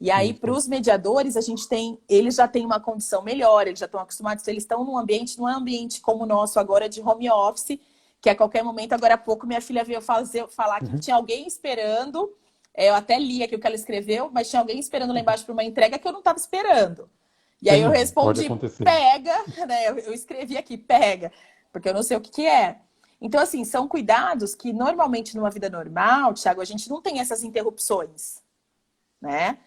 E aí, sim, para sim. os mediadores, a gente tem, eles já têm uma condição melhor, eles já estão acostumados, eles estão num ambiente, não é um ambiente como o nosso agora de home office, que a qualquer momento, agora há pouco, minha filha veio falar que Uhum. tinha alguém esperando. Eu até li aqui o que ela escreveu, mas tinha alguém esperando lá embaixo para uma entrega que eu não estava esperando. E aí eu Sim, pode respondi, acontecer. pega, né? Eu escrevi aqui, pega, porque eu não sei o que que é. Então, assim, são cuidados que normalmente numa vida normal, Thiago, a gente não tem essas interrupções, né?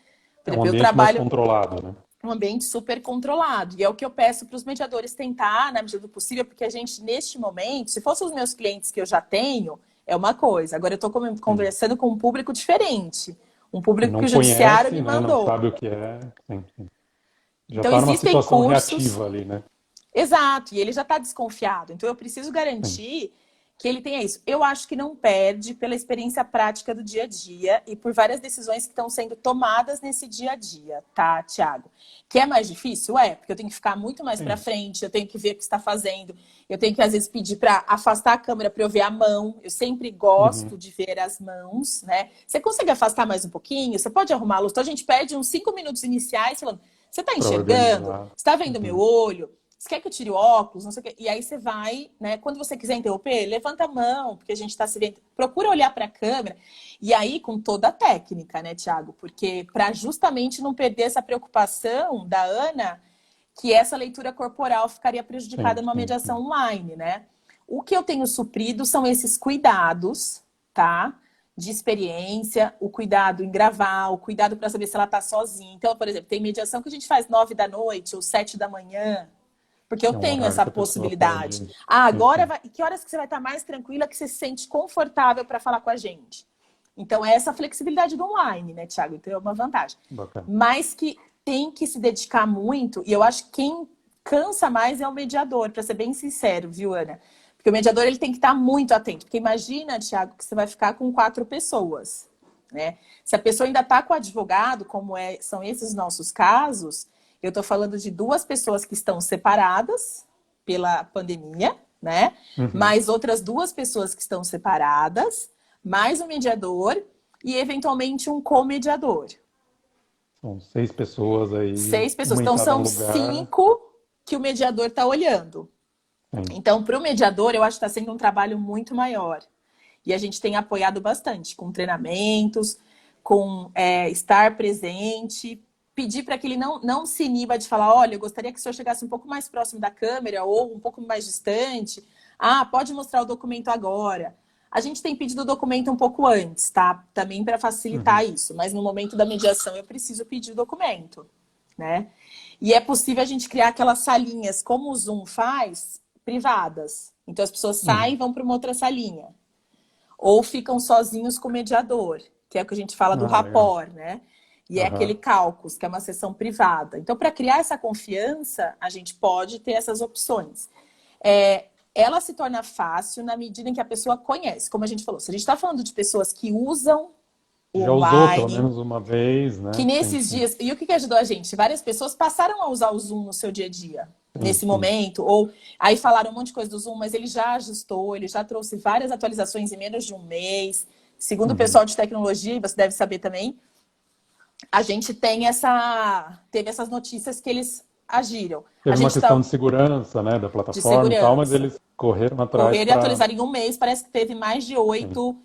Por É um exemplo, eu ambiente mais trabalho controlado, né? um ambiente super controlado. E é o que eu peço para os mediadores tentar, na medida do possível, porque a gente, neste momento, se fossem os meus clientes que eu já tenho, é uma coisa. Agora eu estou Sim. conversando com um público diferente. Um Que público que não o judiciário conhece, me né? Não mandou. sabe o que é. Sim, sim. Já Então, está numa existem situação cursos. reativa ali, né? Exato, e ele já está desconfiado. Então, eu preciso Sim. garantir que ele tenha isso. Eu acho que não perde pela experiência prática do dia a dia e por várias decisões que estão sendo tomadas nesse dia a dia, tá, Tiago? Que é mais difícil? É, porque eu tenho que ficar muito mais para Sim. frente, eu tenho que ver o que está fazendo, eu tenho que, às vezes, pedir para afastar a câmera para eu ver a mão. Eu sempre Uhum. gosto de ver as mãos, né? Você consegue afastar mais um pouquinho? Você pode arrumar a luz? Então, a gente perde uns 5 minutos iniciais falando: você está Para enxergando? organizar. Você está vendo meu Uhum. olho? Você quer que eu tire o óculos? Não sei o quê. E aí você vai, né? Quando você quiser interromper, levanta a mão, porque a gente está se vendo. Procura olhar para a câmera. E aí, com toda a técnica, né, Thiago? Porque para justamente não perder essa preocupação da Ana, que essa leitura corporal ficaria prejudicada Sim, numa sim, mediação sim. online, né? O que eu tenho suprido são esses cuidados, tá? De experiência, o cuidado em gravar, o cuidado para saber se ela está sozinha. Então, por exemplo, tem mediação que a gente faz 9 da noite ou 7 da manhã, porque eu É um tenho horário essa que a pessoa possibilidade. pode. Ah, Sim, agora sim. vai... que horas que você vai estar mais tranquila, que você se sente confortável para falar com a gente? Então, é essa flexibilidade do online, né, Thiago? Então, é uma vantagem. Bacana. Mas que tem que se dedicar muito, e eu acho que quem cansa mais é o mediador, para ser bem sincero, viu, Ana? Porque o mediador ele tem que estar muito atento. Porque imagina, Thiago, que você vai ficar com 4 pessoas, né? Se a pessoa ainda está com o advogado, como são esses nossos casos, eu estou falando de 2 pessoas que estão separadas pela pandemia, né? Uhum. Mais outras 2 pessoas que estão separadas, mais um mediador e eventualmente um comediador. São 6 pessoas aí, 6 pessoas. uma em Então cada são lugar. 5 que o mediador está olhando. Sim. Então, para o mediador, eu acho que está sendo um trabalho muito maior. E a gente tem apoiado bastante com treinamentos, com estar presente, pedir para que ele não se iniba de falar: olha, eu gostaria que o senhor chegasse um pouco mais próximo da câmera ou um pouco mais distante. Ah, pode mostrar o documento agora. A gente tem pedido o documento um pouco antes, tá? Também para facilitar Uhum. isso. Mas no momento da mediação eu preciso pedir o documento, né? E é possível a gente criar aquelas salinhas, como o Zoom faz, privadas. Então as pessoas saem Uhum. e vão para uma outra salinha. Ou ficam sozinhos com o mediador, que é o que a gente fala do Ah, legal. rapport, né? E é aquele Aham. caucus, que é uma sessão privada. Então, para criar essa confiança, a gente pode ter essas opções. Ela se torna fácil na medida em que a pessoa conhece. Como a gente falou, se a gente está falando de pessoas que usam o Já usou pelo online, menos uma vez, que né? Sim, nesses sim. dias... E o que ajudou a gente? Várias pessoas passaram a usar o Zoom no seu dia a dia, Sim, nesse sim. momento, ou aí falaram um monte de coisa do Zoom, mas ele já ajustou, ele já trouxe várias atualizações em menos de um mês. Segundo o Uhum. pessoal de tecnologia, e você deve saber também, a gente teve essas notícias que eles agiram. A Teve uma gente questão está de segurança, né, da de plataforma e tal, mas segurança. eles correram atrás Correr e para, atualizar em um mês, parece que teve mais de sim, 8,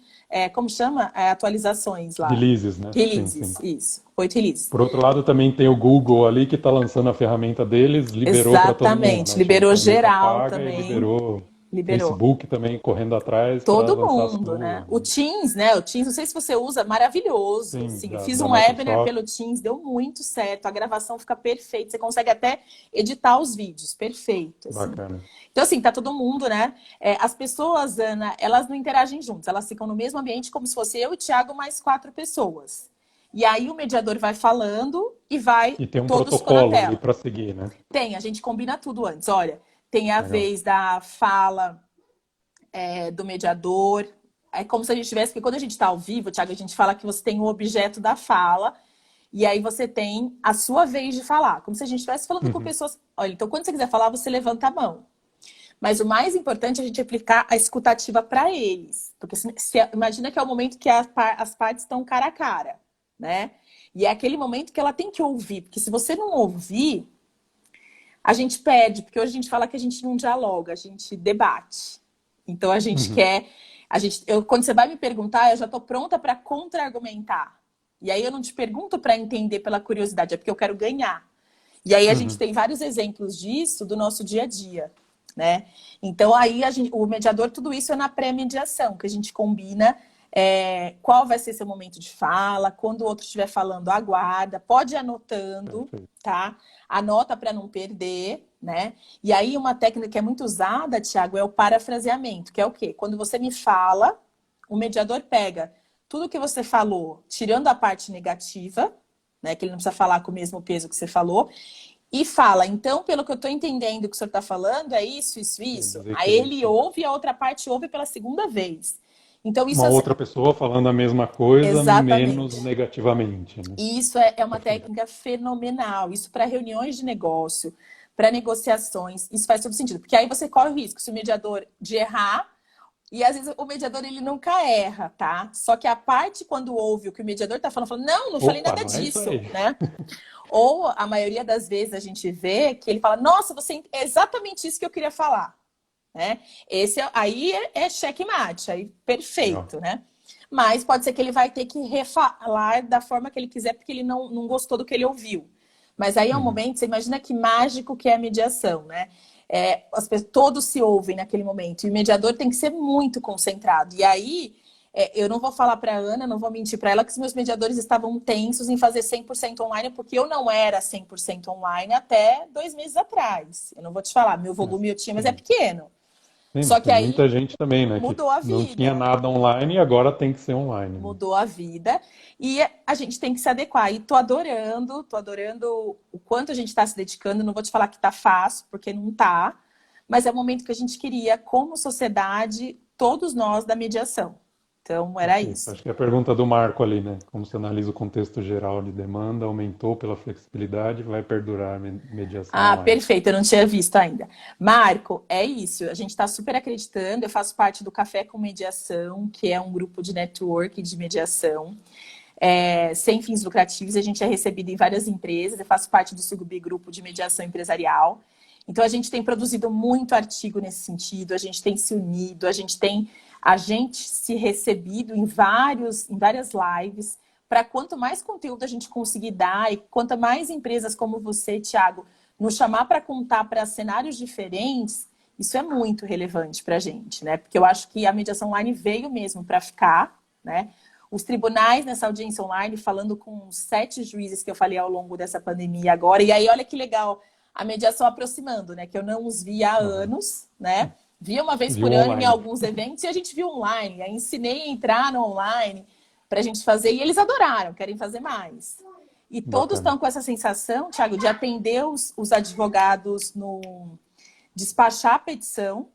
como chama? Atualizações lá. releases, né? Sim, sim. Releases, isso. 8 releases. Por outro lado, também tem o Google ali que está lançando a ferramenta deles, liberou para todo mundo, Exatamente. né? Tinha uma Liberou caneta geral paga e também. liberou Liberou. Facebook também correndo atrás para Todo lançar a mundo, né? sua, O né? Teams, né? O Teams, não sei se você usa, maravilhoso. Sim, Assim, eu fiz da um webinar Microsoft, pelo Teams, deu muito certo. A gravação fica perfeita. Você consegue até editar os vídeos, perfeito, assim. bacana. Então, assim, tá todo mundo, né? As pessoas, Ana, elas não interagem juntas. Elas ficam no mesmo ambiente como se fosse eu e o Thiago mais 4 pessoas. E aí o mediador vai falando e vai... E tem um Todos ficam na protocolo ali tela. para seguir, né? Tem, a gente combina tudo antes. Olha, tem a Legal. vez da fala do mediador. é como se a gente tivesse, porque quando a gente está ao vivo, Thiago, a gente fala que você tem o objeto da fala, e aí você tem a sua vez de falar, como se a gente estivesse falando com pessoas. Olha, então quando você quiser falar, você levanta a mão. Mas o mais importante é a gente aplicar a escutativa para eles. Porque imagina que é o momento que as partes estão cara a cara, né? E é aquele momento que ela tem que ouvir. Porque se você não ouvir, a gente perde. Porque hoje a gente fala que a gente não dialoga, a gente debate. Então a gente quer... quando você vai me perguntar, eu já estou pronta para contra-argumentar. E aí eu não te pergunto para entender pela curiosidade, é porque eu quero ganhar. E aí a gente tem vários exemplos disso do nosso dia a dia. Né? Então, aí o mediador, tudo isso é na pré-mediação, que a gente combina qual vai ser seu momento de fala, quando o outro estiver falando, aguarda, pode ir anotando, tá? Anota para não perder, né? E aí, uma técnica que é muito usada, Thiago, é o parafraseamento, que é o quê? Quando você me fala, o mediador pega tudo que você falou, tirando a parte negativa, né? Que ele não precisa falar com o mesmo peso que você falou, e fala, então, pelo que eu estou entendendo que o senhor está falando, é isso, isso, isso. Aí ele ouve e a outra parte ouve pela segunda vez. Então, isso uma outra pessoa falando a mesma coisa, menos negativamente. Né? Isso é uma técnica fenomenal. Isso para reuniões de negócio, para negociações, isso faz todo sentido. Porque aí você corre o risco, se o mediador de errar, e às vezes o mediador ele nunca erra, tá? Só que a parte quando ouve o que o mediador está falando, não falei nada disso, né? Ou a maioria das vezes a gente vê que ele fala, nossa, é exatamente isso que eu queria falar, né? Aí é checkmate, aí perfeito, né? Mas pode ser que ele vai ter que refalar da forma que ele quiser, porque ele não gostou do que ele ouviu. Mas aí é um momento, você imagina que mágico que é a mediação, né? Todos se ouvem naquele momento, e o mediador tem que ser muito concentrado. E aí... eu não vou falar para a Ana, não vou mentir para ela que os meus mediadores estavam tensos em fazer 100% online, porque eu não era 100% online até 2 meses atrás. Eu não vou te falar, meu volume eu tinha, mas é pequeno. Sim, só que aí muita gente também, né? Mudou a vida. Não tinha nada online e agora tem que ser online. Mudou a vida e a gente tem que se adequar. E tô adorando o quanto a gente está se dedicando. Não vou te falar que tá fácil, porque não tá, mas é o momento que a gente queria, como sociedade, todos nós da mediação. Então, era isso. Acho que é a pergunta do Marco ali, né? Como se analisa o contexto geral de demanda, aumentou pela flexibilidade, vai perdurar a mediação online. Perfeito, eu não tinha visto ainda. Marco, é isso, a gente está super acreditando, eu faço parte do Café com Mediação, que é um grupo de network de mediação, sem fins lucrativos, a gente é recebido em várias empresas, eu faço parte do subgrupo de mediação empresarial. Então, a gente tem produzido muito artigo nesse sentido, a gente tem se unido, a gente se recebido em várias lives, para quanto mais conteúdo a gente conseguir dar e quanto mais empresas como você, Thiago, nos chamar para contar para cenários diferentes, isso é muito relevante para a gente, né? Porque eu acho que a mediação online veio mesmo para ficar, né? Os tribunais nessa audiência online, falando com 7 juízes que eu falei ao longo dessa pandemia agora, e aí olha que legal, a mediação aproximando, né? Que eu não os vi há anos, né? Via uma vez por ano em alguns eventos e a gente viu online. Aí ensinei a entrar no online para a gente fazer e eles adoraram, querem fazer mais. E todos estão com essa sensação, Thiago, de atender os advogados despachar a petição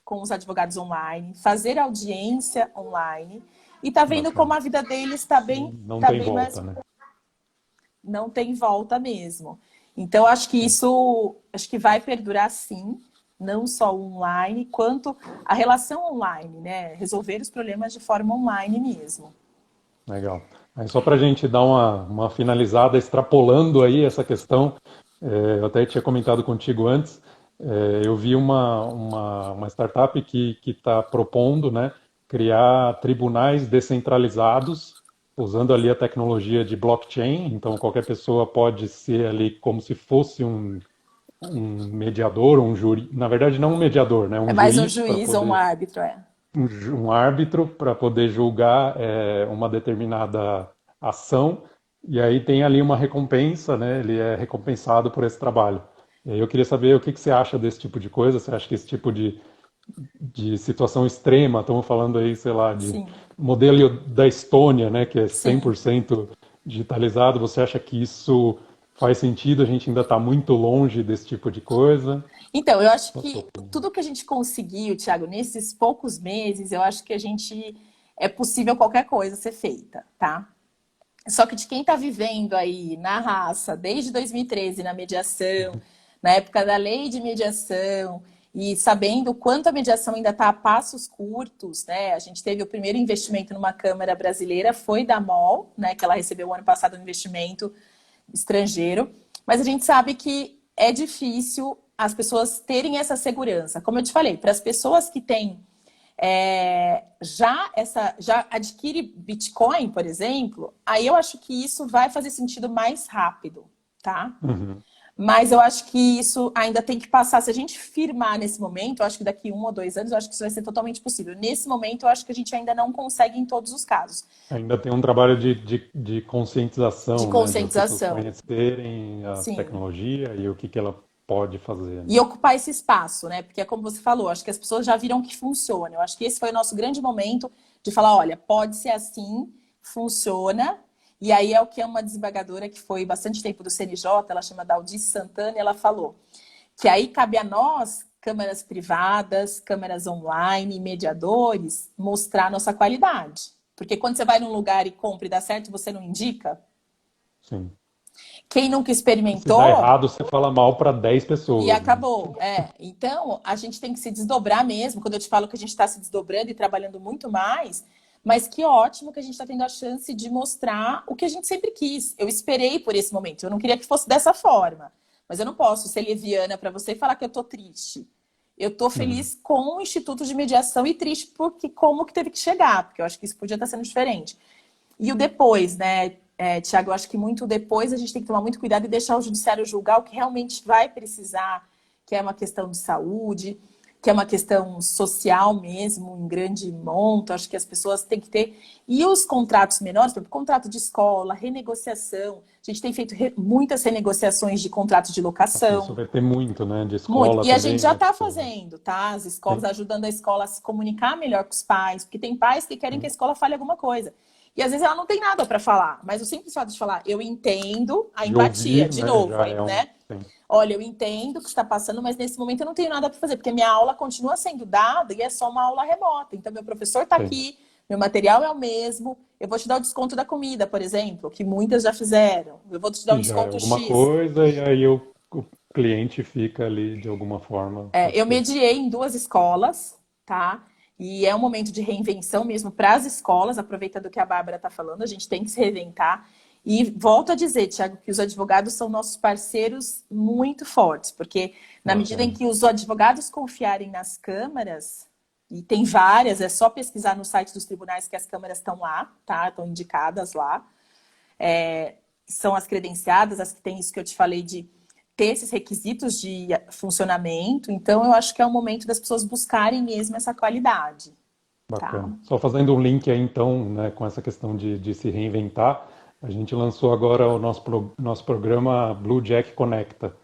com os advogados online, fazer audiência online e tá vendo como a vida deles está bem, não tem volta, né? Não tem volta mesmo. Então acho que vai perdurar sim. Não só o online, quanto a relação online, né? Resolver os problemas de forma online mesmo. Legal. Aí só para a gente dar uma finalizada, extrapolando aí essa questão, eu até tinha comentado contigo antes, eu vi uma startup que está propondo, né, criar tribunais descentralizados, usando ali a tecnologia de blockchain, então qualquer pessoa pode ser ali como se fosse um mediador, um júri, na verdade não um mediador, né? É mais um juiz ou um árbitro, um árbitro para poder julgar uma determinada ação, e aí tem ali uma recompensa, né? Ele é recompensado por esse trabalho. E aí eu queria saber o que você acha desse tipo de coisa, você acha que esse tipo de situação extrema, estamos falando aí, sei lá, de modelo da Estônia, né? Que é 100% digitalizado, você acha que isso faz sentido? A gente ainda está muito longe desse tipo de coisa? Então, eu acho que tudo que a gente conseguiu, Thiago, nesses poucos meses, eu acho que a gente é possível qualquer coisa ser feita, tá? Só que de quem está vivendo aí na raça desde 2013 na mediação, na época da lei de mediação, e sabendo o quanto a mediação ainda está a passos curtos, né? A gente teve o primeiro investimento numa Câmara brasileira, foi da MOL, né? Que ela recebeu o ano passado um investimento estrangeiro, mas a gente sabe que é difícil as pessoas terem essa segurança. Como eu te falei, para as pessoas que têm já adquire Bitcoin, por exemplo, aí eu acho que isso vai fazer sentido mais rápido, tá? Uhum. Mas eu acho que isso ainda tem que passar. Se a gente firmar nesse momento, eu acho que daqui 1 ou 2 anos, eu acho que isso vai ser totalmente possível. Nesse momento, eu acho que a gente ainda não consegue em todos os casos. Ainda tem um trabalho de De conscientização, né? De as pessoas conscientização, conhecerem a sim. tecnologia e o que ela pode fazer, E né? ocupar esse espaço, né? Porque é como você falou, acho que as pessoas já viram que funciona. Eu acho que esse foi o nosso grande momento de falar, olha, pode ser assim, funciona. E aí é o que uma desembargadora que foi bastante tempo do CNJ, ela chama Daldice Santana, e ela falou que aí cabe a nós, câmaras privadas, câmaras online, mediadores, mostrar a nossa qualidade. Porque quando você vai num lugar e compra e dá certo, você não indica. Sim. Quem nunca Se dá experimentou, errado, você fala mal para 10 e pessoas, né? acabou. Então, a gente tem que se desdobrar mesmo. Quando eu te falo que a gente está se desdobrando e trabalhando muito mais, mas que ótimo que a gente está tendo a chance de mostrar o que a gente sempre quis. Eu esperei por esse momento. Eu não queria que fosse dessa forma. Mas eu não posso ser leviana para você e falar que eu tô triste. Eu tô Uhum. feliz com o Instituto de Mediação e triste porque como que teve que chegar, porque eu acho que isso podia estar sendo diferente. E o depois, né, Tiago, eu acho que muito depois a gente tem que tomar muito cuidado e deixar o judiciário julgar o que realmente vai precisar, que é uma questão de saúde, que é uma questão social mesmo, em grande monta. Acho que as pessoas têm que ter. E os contratos menores, por exemplo, contrato de escola, renegociação. A gente tem feito muitas renegociações de contrato de Nossa, isso locação. vai ter muito, né? De Muito. escola E a gente também, já né? está Tipo, fazendo, tá? As escolas sim, ajudando a escola a se comunicar melhor com os pais, porque tem pais que querem que a sim. escola fale alguma coisa. E às vezes ela não tem nada para falar, mas o simples fato de falar, eu entendo a De empatia, ouvir, de né? novo, Já é um. né? Sim, Olha, eu entendo o que está passando, mas nesse momento eu não tenho nada para fazer, porque minha aula continua sendo dada e é só uma aula remota. Então, meu professor está sim. aqui, meu material é o mesmo. Eu vou te dar o desconto da comida, por exemplo, que muitas já fizeram. Eu vou te dar um Que já é desconto alguma X. coisa, e aí o cliente fica ali de alguma forma Eu satisfeito. mediei em 2 escolas, tá? E é um momento de reinvenção mesmo para as escolas, aproveitando que a Bárbara está falando, a gente tem que se reinventar. E volto a dizer, Tiago, que os advogados são nossos parceiros muito fortes, porque na medida em Bacana. que os advogados confiarem nas câmaras, e tem várias, é só pesquisar no site dos tribunais que as câmaras estão lá, tá? Estão indicadas lá. São as credenciadas, as que têm isso que eu te falei de ter esses requisitos de funcionamento. Então, eu acho que é o momento das pessoas buscarem mesmo essa qualidade, tá? Bacana. Só fazendo um link aí, então, né, com essa questão de se reinventar, a gente lançou agora o nosso programa Blue Jack Conecta.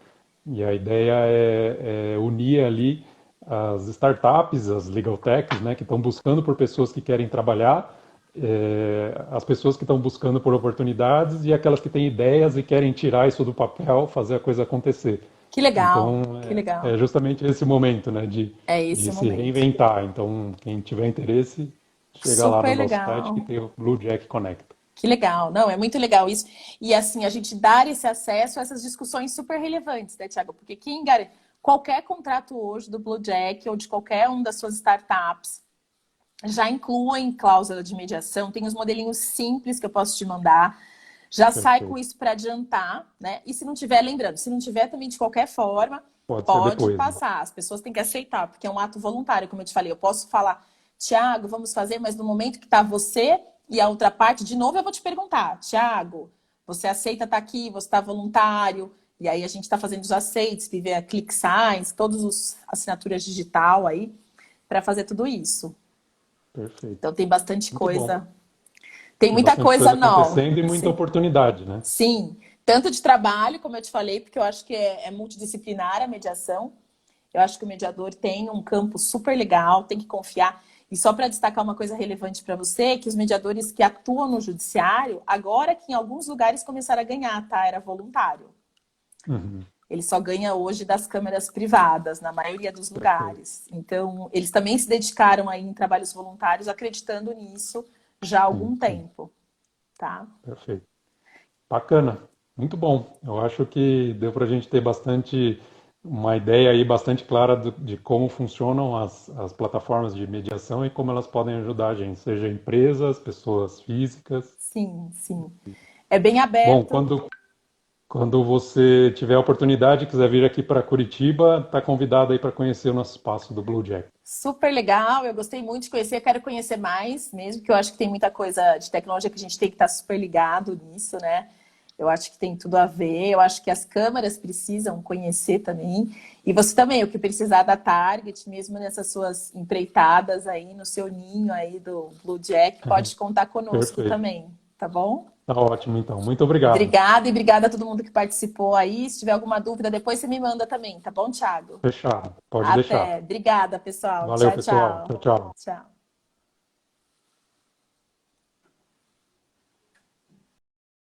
E a ideia é unir ali as startups, as legal techs, né, que estão buscando por pessoas que querem trabalhar, as pessoas que estão buscando por oportunidades e aquelas que têm ideias e querem tirar isso do papel, fazer a coisa acontecer. Que legal, Então, que é legal. justamente esse momento, né, É esse de o se momento. reinventar. Então, quem tiver interesse, chega lá no Super nosso site que legal. tem o Blue Jack Connect. Que legal. Não, é muito legal isso. E assim, a gente dar esse acesso a essas discussões super relevantes, né, Tiago? Porque quem garante qualquer contrato hoje do Blue Jack ou de qualquer um das suas startups já incluem cláusula de mediação, tem os modelinhos simples que eu posso te mandar. Já sai com Perfeito. isso para adiantar, né? E se não tiver, lembrando, se não tiver também de qualquer forma, Pode ser pode depois, né? passar. As pessoas têm que aceitar, porque é um ato voluntário, como eu te falei. Eu posso falar, Tiago, vamos fazer, mas no momento que está você e a outra parte, de novo eu vou te perguntar, Tiago, você aceita estar aqui, você está voluntário, e aí a gente está fazendo os aceites, viver a ClickSigns, todas as assinaturas digital aí, para fazer tudo isso. Perfeito. Então tem bastante Muito bom. coisa. Tem Tem muita bastante coisa coisa nova. acontecendo e muita Sim. oportunidade, né? Sim. Tanto de trabalho, como eu te falei, porque eu acho que é multidisciplinar a mediação. Eu acho que o mediador tem um campo super legal, tem que confiar. E só para destacar uma coisa relevante para você, que os mediadores que atuam no judiciário, agora que em alguns lugares começaram a ganhar, tá? Era voluntário. Uhum. Ele só ganha hoje das câmeras privadas, na maioria dos Perfeito. lugares. Então, eles também se dedicaram aí em trabalhos voluntários, acreditando nisso já há Sim, algum sim, tempo, tá? perfeito. Bacana, muito bom. Eu acho que deu para a gente ter uma ideia aí bastante clara de como funcionam as plataformas de mediação e como elas podem ajudar a gente, seja empresas, pessoas físicas. Sim, sim. É bem Bom, aberto. quando você tiver a oportunidade e quiser vir aqui para Curitiba, está convidado aí para conhecer o nosso espaço do Blue Jack. Super legal, eu gostei muito de conhecer, quero conhecer mais mesmo, porque eu acho que tem muita coisa de tecnologia que a gente tem que estar super ligado nisso, né? Eu acho que tem tudo a ver, eu acho que as câmaras precisam conhecer também. E você também, o que precisar da Target, mesmo nessas suas empreitadas aí, no seu ninho aí do Blue Jack, pode contar conosco Perfeito. também, tá bom? Tá ótimo, então. Muito obrigado. Obrigada e obrigada a todo mundo que participou aí. Se tiver alguma dúvida, depois você me manda também, tá bom, Thiago? Fechado. Pode deixar. Até. Obrigada, pessoal. Valeu, Tchau, pessoal. tchau. Tchau, tchau. Tchau.